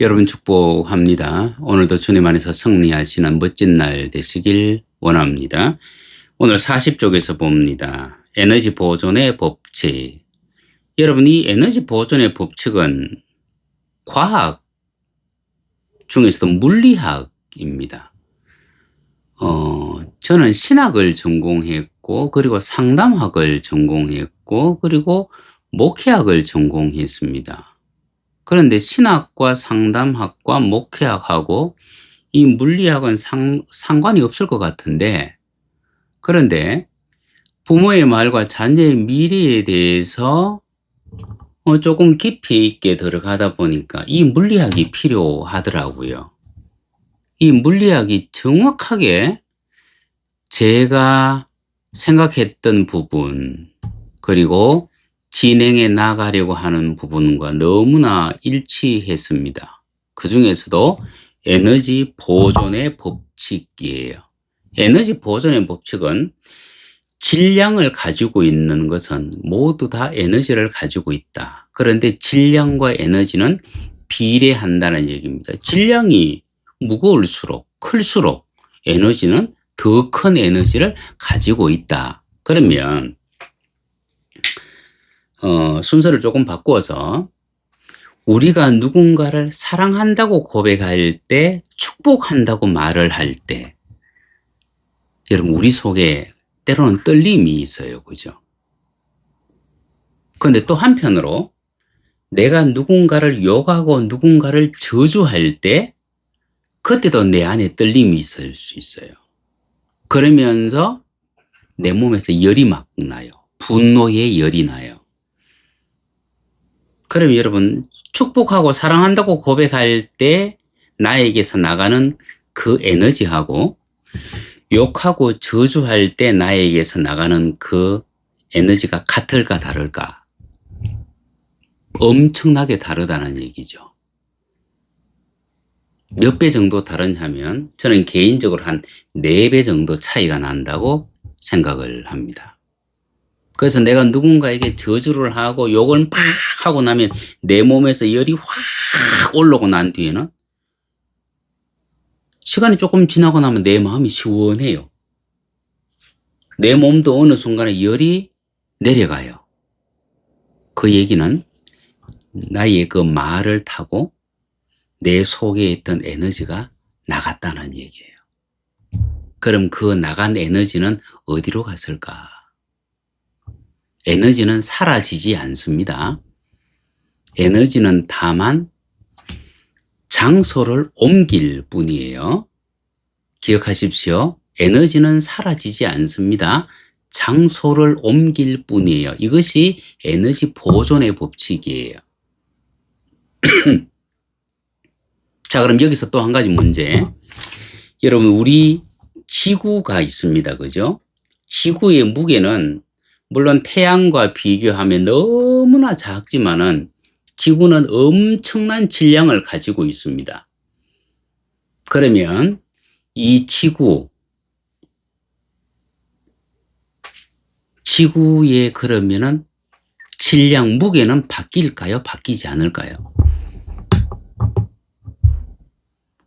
여러분 축복합니다. 오늘도 주님 안에서 승리하시는 멋진 날 되시길 원합니다. 오늘 40쪽에서 봅니다. 에너지 보존의 법칙. 여러분, 이 에너지 보존의 법칙은 과학 중에서도 물리학입니다. 저는 신학을 전공했고, 그리고 상담학을 전공했고, 그리고 목회학을 전공했습니다. 그런데 신학과 상담학과 목회학하고 이 물리학은 상관이 없을 것 같은데, 그런데 부모의 말과 자녀의 미래에 대해서 조금 깊이 있게 들어가다 보니까 이 물리학이 필요하더라고요. 이 물리학이 정확하게 제가 생각했던 부분, 그리고 진행해 나가려고 하는 부분과 너무나 일치했습니다. 그 중에서도 에너지 보존의 법칙이에요. 에너지 보존의 법칙은 질량을 가지고 있는 것은 모두 다 에너지를 가지고 있다. 그런데 질량과 에너지는 비례한다는 얘기입니다. 질량이 무거울수록 클수록 에너지는 더 큰 에너지를 가지고 있다. 그러면 순서를 조금 바꾸어서 우리가 누군가를 사랑한다고 고백할 때, 축복한다고 말을 할 때, 여러분 우리 속에 때로는 떨림이 있어요. 그죠? 그런데 또 한편으로 내가 누군가를 욕하고 누군가를 저주할 때 그때도 내 안에 떨림이 있을 수 있어요. 그러면서 내 몸에서 열이 막 나요. 분노의 열이 나요. 그럼 여러분, 축복하고 사랑한다고 고백할 때 나에게서 나가는 그 에너지하고 욕하고 저주할 때 나에게서 나가는 그 에너지가 같을까 다를까? 엄청나게 다르다는 얘기죠. 몇 배 정도 다르냐면 저는 개인적으로 한 4배 정도 차이가 난다고 생각을 합니다. 그래서 내가 누군가에게 저주를 하고 욕을 막 하고 나면 내 몸에서 열이 확 올라오고 난 뒤에는 시간이 조금 지나고 나면 내 마음이 시원해요. 내 몸도 어느 순간에 열이 내려가요. 그 얘기는 나의 그 말을 타고 내 속에 있던 에너지가 나갔다는 얘기예요. 그럼 그 나간 에너지는 어디로 갔을까? 에너지는 사라지지 않습니다. 에너지는 다만 장소를 옮길 뿐이에요. 기억하십시오. 에너지는 사라지지 않습니다. 장소를 옮길 뿐이에요. 이것이 에너지 보존의 법칙이에요. 자, 그럼 여기서 또 한 가지 문제. 여러분, 우리 지구가 있습니다. 그죠? 지구의 무게는 물론 태양과 비교하면 너무나 작지만은 지구는 엄청난 질량을 가지고 있습니다. 그러면 이 지구의 그러면은 질량, 무게는 바뀔까요? 바뀌지 않을까요?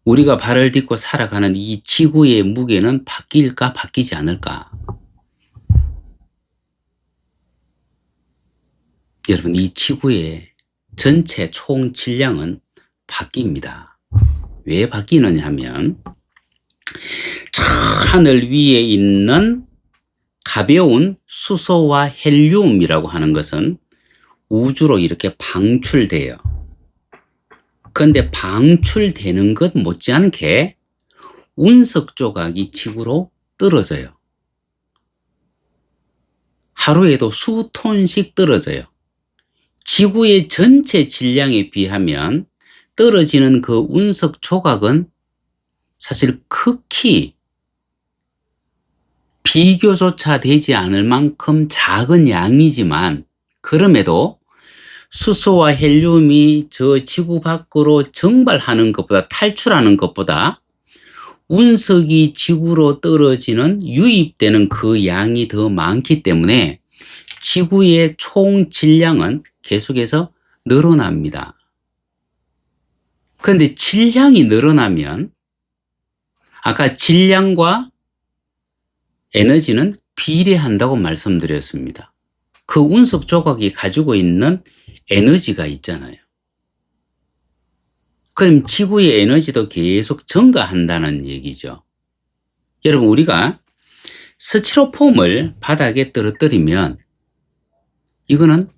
우리가 발을 딛고 살아가는 이 지구의 무게는 바뀔까? 바뀌지 않을까? 여러분, 이 지구의 전체 총 질량은 바뀝니다. 왜 바뀌느냐 하면 저 하늘 위에 있는 가벼운 수소와 헬륨이라고 하는 것은 우주로 이렇게 방출돼요. 그런데 방출되는 것 못지않게 운석 조각이 지구로 떨어져요. 하루에도 수톤씩 떨어져요. 지구의 전체 질량에 비하면 떨어지는 그 운석 조각은 사실 극히 비교조차 되지 않을 만큼 작은 양이지만, 그럼에도 수소와 헬륨이 저 지구 밖으로 증발하는 것보다, 탈출하는 것보다 운석이 지구로 떨어지는, 유입되는 그 양이 더 많기 때문에 지구의 총 질량은 계속해서 늘어납니다. 그런데 질량이 늘어나면 아까 질량과 에너지는 비례한다고 말씀드렸습니다. 그 운석 조각이 가지고 있는 에너지가 있잖아요. 그럼 지구의 에너지도 계속 증가한다는 얘기죠. 여러분, 우리가 스티로폼을 바닥에 떨어뜨리면 이거는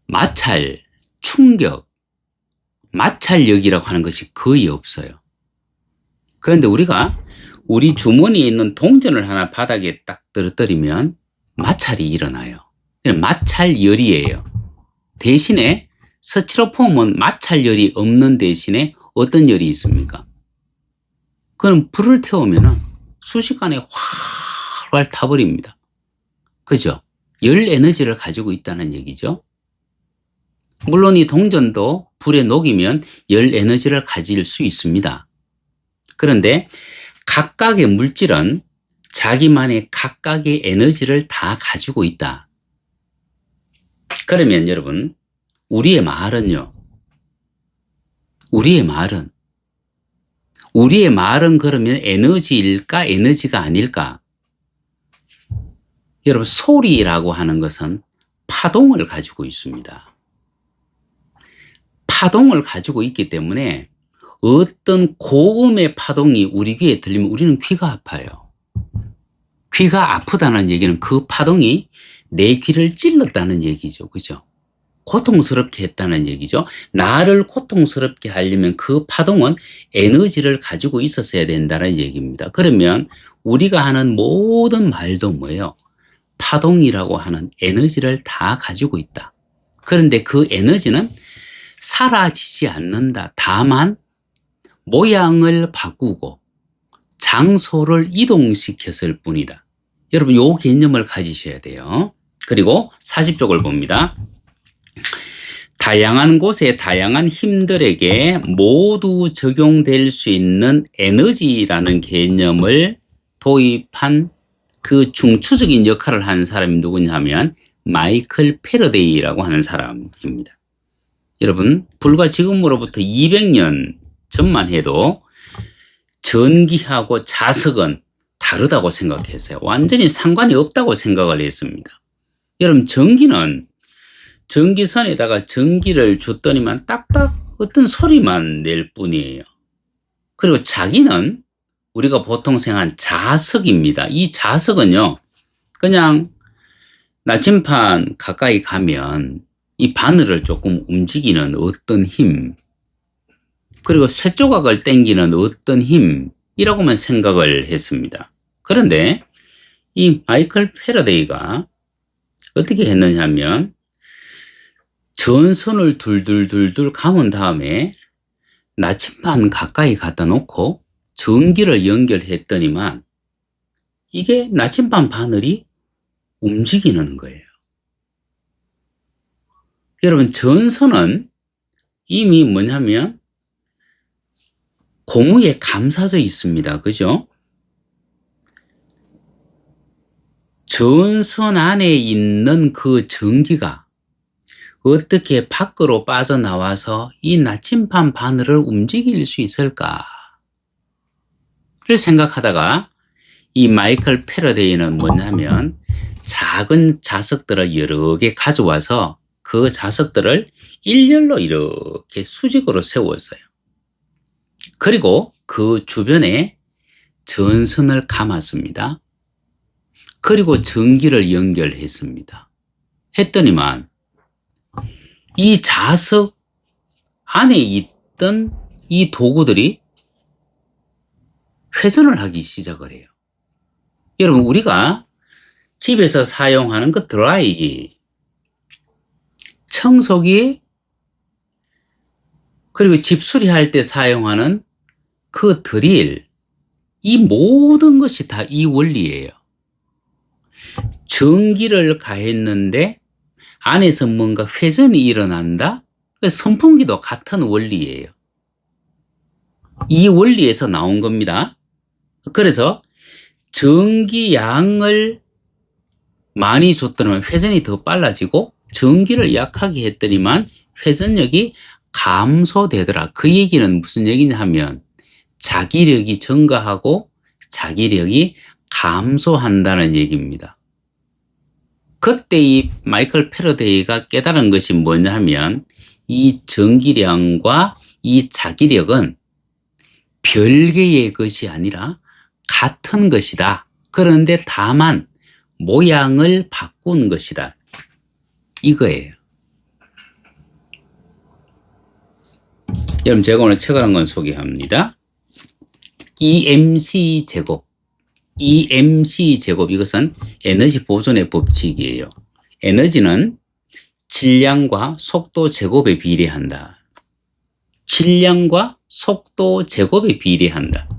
마찰, 충격, 마찰력이라고 하는 것이 거의 없어요. 그런데 우리가 우리 주머니에 있는 동전을 하나 바닥에 딱 떨어뜨리면 마찰이 일어나요. 마찰열이에요. 대신에 스티로폼은 마찰열이 없는 대신에 어떤 열이 있습니까? 그럼 불을 태우면 순식간에 활활 타버립니다. 그죠? 열 에너지를 가지고 있다는 얘기죠. 물론 이 동전도 불에 녹이면 열 에너지를 가질 수 있습니다. 그런데 각각의 물질은 자기만의 각각의 에너지를 다 가지고 있다. 그러면 여러분, 우리의 말은요. 우리의 말은 그러면 에너지일까, 에너지가 아닐까? 여러분, 소리라고 하는 것은 파동을 가지고 있습니다. 파동을 가지고 있기 때문에 어떤 고음의 파동이 우리 귀에 들리면 우리는 귀가 아파요. 귀가 아프다는 얘기는 그 파동이 내 귀를 찔렀다는 얘기죠. 그죠? 고통스럽게 했다는 얘기죠. 나를 고통스럽게 하려면 그 파동은 에너지를 가지고 있었어야 된다는 얘기입니다. 그러면 우리가 하는 모든 말도 뭐예요? 파동이라고 하는 에너지를 다 가지고 있다. 그런데 그 에너지는 사라지지 않는다. 다만 모양을 바꾸고 장소를 이동시켰을 뿐이다. 여러분, 요 개념을 가지셔야 돼요. 그리고 40쪽을 봅니다. 다양한 곳에 다양한 힘들에게 모두 적용될 수 있는 에너지라는 개념을 도입한 그 중추적인 역할을 한 사람이 누구냐면 마이클 패러데이라고 하는 사람입니다. 여러분, 불과 지금으로부터 200년 전만 해도 전기하고 자석은 다르다고 생각했어요. 완전히 상관이 없다고 생각을 했습니다. 여러분, 전기는 전기선에다가 전기를 줬더니만 딱딱 어떤 소리만 낼 뿐이에요. 그리고 자기는 우리가 보통 생각한 자석입니다. 이 자석은요, 그냥 나침반 가까이 가면 이 바늘을 조금 움직이는 어떤 힘, 그리고 쇠조각을 당기는 어떤 힘이라고만 생각을 했습니다. 그런데 이 마이클 패러데이가 어떻게 했느냐 하면 전선을 둘둘둘둘 감은 다음에 나침반 가까이 갖다 놓고 전기를 연결했더니만 이게 나침반 바늘이 움직이는 거예요. 여러분, 전선은 이미 뭐냐면 고무에 감싸져 있습니다. 그죠? 전선 안에 있는 그 전기가 어떻게 밖으로 빠져나와서 이 나침반 바늘을 움직일 수 있을까? 를 생각하다가 이 마이클 패러데이는 뭐냐면 작은 자석들을 여러 개 가져와서 그 자석들을 일렬로 이렇게 수직으로 세웠어요. 그리고 그 주변에 전선을 감았습니다. 그리고 전기를 연결했습니다. 했더니만 이 자석 안에 있던 이 도구들이 회전을 하기 시작을 해요. 여러분, 우리가 집에서 사용하는 그 드라이기, 청소기, 그리고 집 수리할 때 사용하는 그 드릴, 이 모든 것이 다 이 원리예요. 전기를 가했는데 안에서 뭔가 회전이 일어난다? 선풍기도 같은 원리예요. 이 원리에서 나온 겁니다. 그래서 전기양을 많이 줬더니만 회전이 더 빨라지고 전기를 약하게 했더니만 회전력이 감소되더라. 그 얘기는 무슨 얘기냐 하면 자기력이 증가하고 자기력이 감소한다는 얘기입니다. 그때 이 마이클 패러데이가 깨달은 것이 뭐냐 하면 이 전기량과 이 자기력은 별개의 것이 아니라 같은 것이다. 그런데 다만 모양을 바꾼 것이다. 이거예요. 여러분 제가 오늘 책을 한 권 소개합니다. EMC 제곱. EMC 제곱 이것은 에너지 보존의 법칙이에요. 에너지는 질량과 속도 제곱에 비례한다. 질량과 속도 제곱에 비례한다.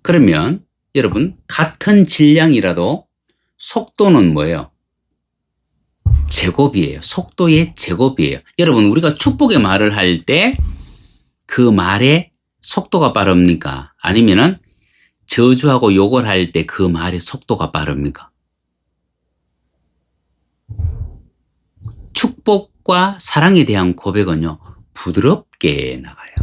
그러면 여러분 같은 질량이라도 속도는 뭐예요? 제곱이에요. 속도의 제곱이에요. 여러분 우리가 축복의 말을 할 때 그 말의 속도가 빠릅니까? 아니면은 저주하고 욕을 할 때 그 말의 속도가 빠릅니까? 축복과 사랑에 대한 고백은요 부드럽게 나가요.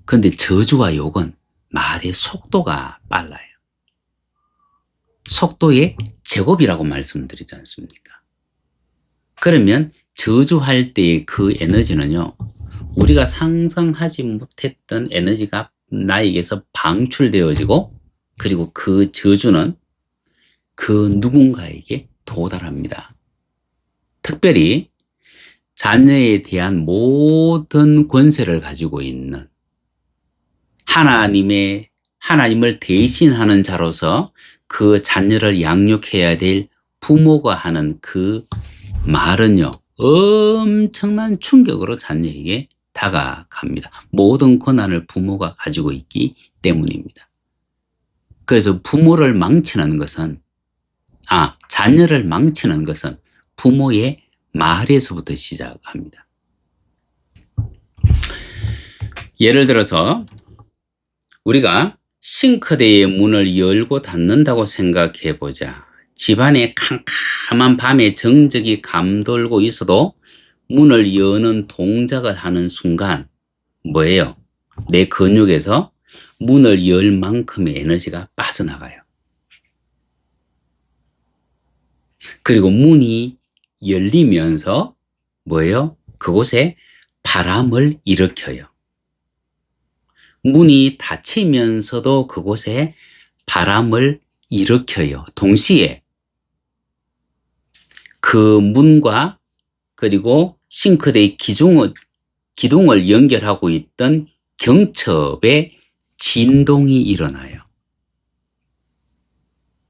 그런데 저주와 욕은 말의 속도가 빨라요. 속도의 제곱이라고 말씀드리지 않습니까? 그러면 저주할 때의 그 에너지는요 우리가 상상하지 못했던 에너지가 나에게서 방출되어지고 그리고 그 저주는 그 누군가에게 도달합니다. 특별히 자녀에 대한 모든 권세를 가지고 있는 하나님을 대신하는 자로서 그 자녀를 양육해야 될 부모가 하는 그 말은요 엄청난 충격으로 자녀에게 다가갑니다. 모든 권한을 부모가 가지고 있기 때문입니다. 그래서 부모를 망치는 것은 자녀를 망치는 것은 부모의 말에서부터 시작합니다. 예를 들어서 우리가 싱크대의 문을 열고 닫는다고 생각해 보자. 집안에 캄캄한 밤에 정적이 감돌고 있어도 문을 여는 동작을 하는 순간 뭐예요? 내 근육에서 문을 열 만큼의 에너지가 빠져나가요. 그리고 문이 열리면서 뭐예요? 그곳에 바람을 일으켜요. 문이 닫히면서도 그곳에 바람을 일으켜요. 동시에 그 문과 그리고 싱크대의 기둥을 연결하고 있던 경첩에 진동이 일어나요.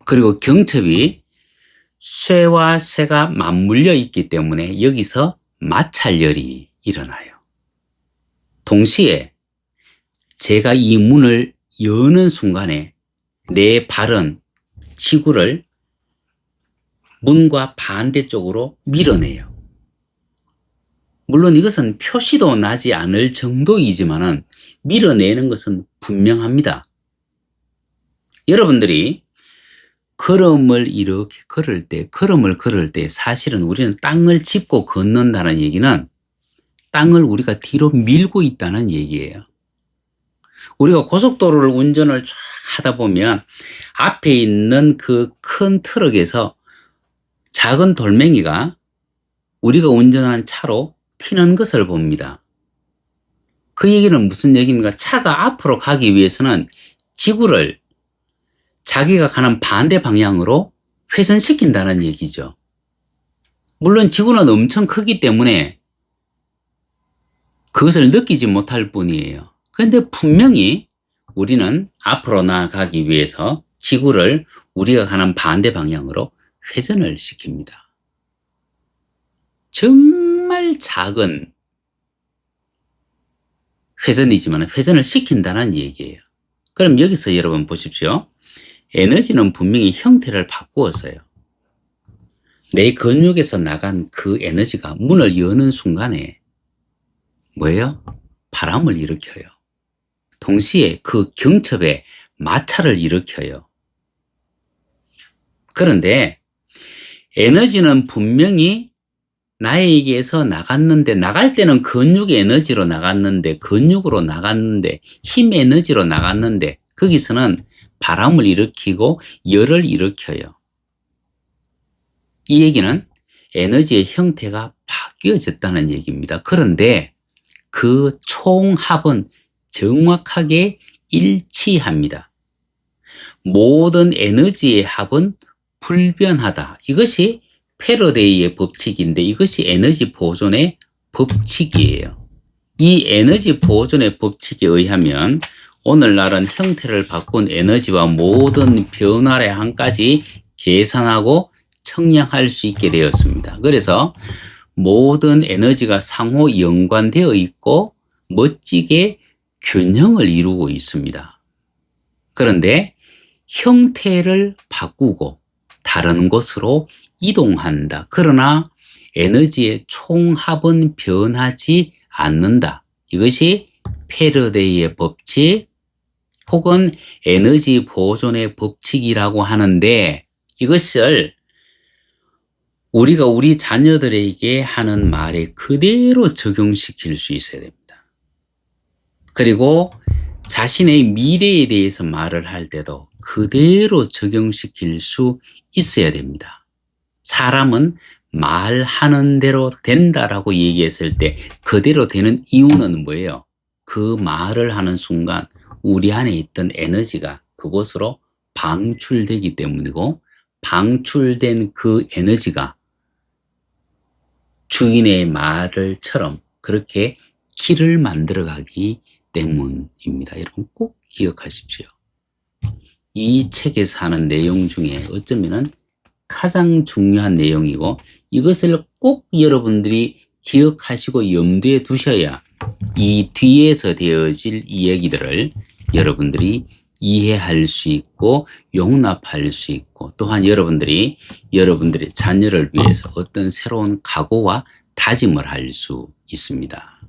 그리고 경첩이 쇠와 쇠가 맞물려 있기 때문에 여기서 마찰열이 일어나요. 동시에 제가 이 문을 여는 순간에 내 발은 지구를 문과 반대쪽으로 밀어내요. 물론 이것은 표시도 나지 않을 정도이지만은 밀어내는 것은 분명합니다. 여러분들이 걸음을 이렇게 걸음을 걸을 때 사실은 우리는 땅을 짚고 걷는다는 얘기는 땅을 우리가 뒤로 밀고 있다는 얘기예요. 우리가 고속도로를 운전을 쫙 하다 보면 앞에 있는 그 큰 트럭에서 작은 돌멩이가 우리가 운전하는 차로 튀는 것을 봅니다. 그 얘기는 무슨 얘기입니까? 차가 앞으로 가기 위해서는 지구를 자기가 가는 반대 방향으로 회전시킨다는 얘기죠. 물론 지구는 엄청 크기 때문에 그것을 느끼지 못할 뿐이에요. 그런데 분명히 우리는 앞으로 나아가기 위해서 지구를 우리가 가는 반대 방향으로 회전을 시킵니다. 정말 작은 회전이지만 회전을 시킨다는 얘기예요. 그럼 여기서 여러분 보십시오. 에너지는 분명히 형태를 바꾸었어요. 내 근육에서 나간 그 에너지가 문을 여는 순간에 뭐예요? 바람을 일으켜요. 동시에 그 경첩에 마찰을 일으켜요. 그런데 에너지는 분명히 나에게서 나갔는데, 나갈 때는 근육 에너지로 나갔는데, 근육으로 나갔는데, 힘 에너지로 나갔는데, 거기서는 바람을 일으키고 열을 일으켜요. 이 얘기는 에너지의 형태가 바뀌어졌다는 얘기입니다. 그런데 그 총합은 정확하게 일치합니다. 모든 에너지의 합은 불변하다. 이것이 패러데이의 법칙인데, 이것이 에너지 보존의 법칙이에요. 이 에너지 보존의 법칙에 의하면 오늘날은 형태를 바꾼 에너지와 모든 변화의 한까지 계산하고 측량할 수 있게 되었습니다. 그래서 모든 에너지가 상호 연관되어 있고 멋지게 균형을 이루고 있습니다. 그런데 형태를 바꾸고 다른 곳으로 이동한다. 그러나 에너지의 총합은 변하지 않는다. 이것이 패러데이의 법칙 혹은 에너지 보존의 법칙이라고 하는데, 이것을 우리가 우리 자녀들에게 하는 말에 그대로 적용시킬 수 있어야 됩니다. 그리고 자신의 미래에 대해서 말을 할 때도 그대로 적용시킬 수 있어야 됩니다. 사람은 말하는 대로 된다라고 얘기했을 때 그대로 되는 이유는 뭐예요? 그 말을 하는 순간 우리 안에 있던 에너지가 그곳으로 방출되기 때문이고, 방출된 그 에너지가 주인의 말을처럼 그렇게 길을 만들어가기 때문입니다. 여러분 꼭 기억하십시오. 이 책에서 하는 내용 중에 어쩌면 가장 중요한 내용이고, 이것을 꼭 여러분들이 기억하시고 염두에 두셔야 이 뒤에서 되어질 이야기들을 여러분들이 이해할 수 있고 용납할 수 있고, 또한 여러분들의 자녀를 위해서 어떤 새로운 각오와 다짐을 할 수 있습니다.